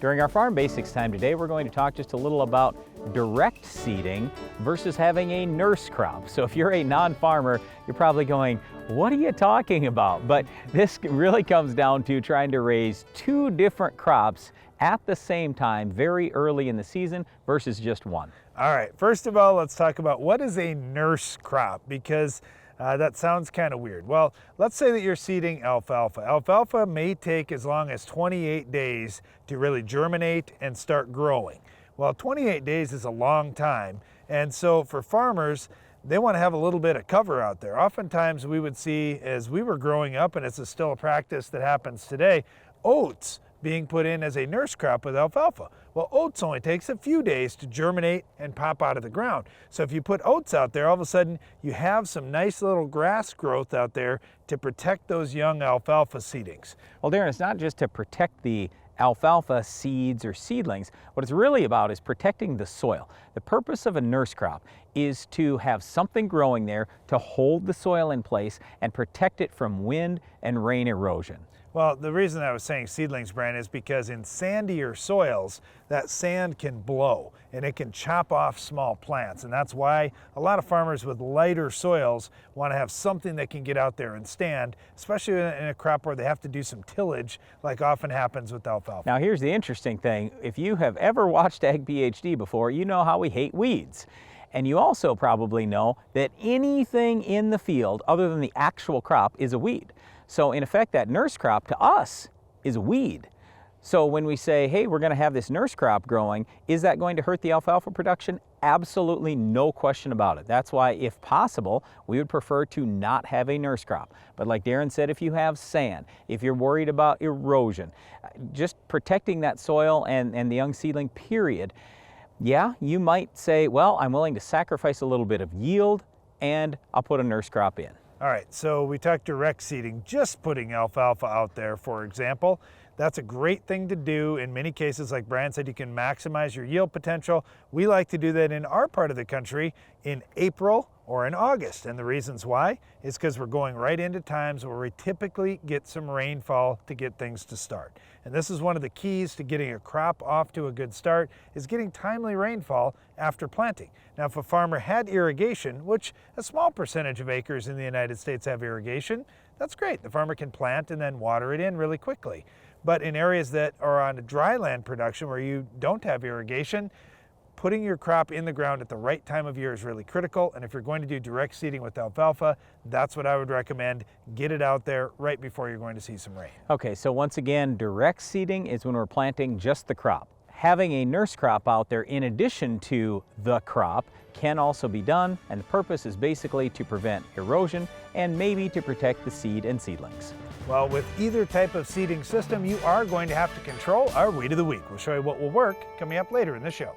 During our Farm Basics time today, we're going to talk just a little about direct seeding versus having a nurse crop. So if you're a non-farmer, you're probably going, what are you talking about? But this really comes down to trying to raise two different crops at the same time very early in the season versus just one. All right, first of all, let's talk about what is a nurse crop, because that sounds kind of weird. Well, let's say that you're seeding alfalfa. Alfalfa may take as long as 28 days to really germinate and start growing. Well, 28 days is a long time, and so for farmers, they want to have a little bit of cover out there. Oftentimes we would see, as we were growing up, and it's still a practice that happens today, oats being put in as a nurse crop with alfalfa. Well, oats only takes a few days to germinate and pop out of the ground. So if you put oats out there, all of a sudden you have some nice little grass growth out there to protect those young alfalfa seedlings. Well, Darren, it's not just to protect the alfalfa seeds or seedlings. What it's really about is protecting the soil. The purpose of a nurse crop is to have something growing there to hold the soil in place and protect it from wind and rain erosion. Well, the reason I was saying seedlings, Brand, is because in sandier soils, that sand can blow and it can chop off small plants. And that's why a lot of farmers with lighter soils want to have something that can get out there and stand, especially in a crop where they have to do some tillage, like often happens with alfalfa. Now, here's the interesting thing. If you have ever watched Ag PhD before, you know how we hate weeds. And you also probably know that anything in the field other than the actual crop is a weed. So in effect, that nurse crop to us is a weed. So when we say, hey, we're going to have this nurse crop growing, is that going to hurt the alfalfa production? Absolutely no question about it. That's why, if possible, we would prefer to not have a nurse crop. But like Darren said, if you have sand, if you're worried about erosion, just protecting that soil and the young seedling, period, yeah, you might say, well, I'm willing to sacrifice a little bit of yield and I'll put a nurse crop in. All right, so we talked direct seeding, just putting alfalfa out there, for example. That's a great thing to do. In many cases, like Brian said, you can maximize your yield potential. We like to do that in our part of the country in April or in August. And the reasons why is because we're going right into times where we typically get some rainfall to get things to start. And this is one of the keys to getting a crop off to a good start, is getting timely rainfall after planting. Now, if a farmer had irrigation, which a small percentage of acres in the United States have irrigation, that's great. The farmer can plant and then water it in really quickly. But in areas that are on a dry land production where you don't have irrigation, putting your crop in the ground at the right time of year is really critical. And if you're going to do direct seeding with alfalfa, that's what I would recommend. Get it out there right before you're going to see some rain. Okay, so once again, direct seeding is when we're planting just the crop. Having a nurse crop out there in addition to the crop can also be done, and the purpose is basically to prevent erosion and maybe to protect the seed and seedlings. Well, with either type of seeding system, you are going to have to control our weed of the week. We'll show you what will work coming up later in the show.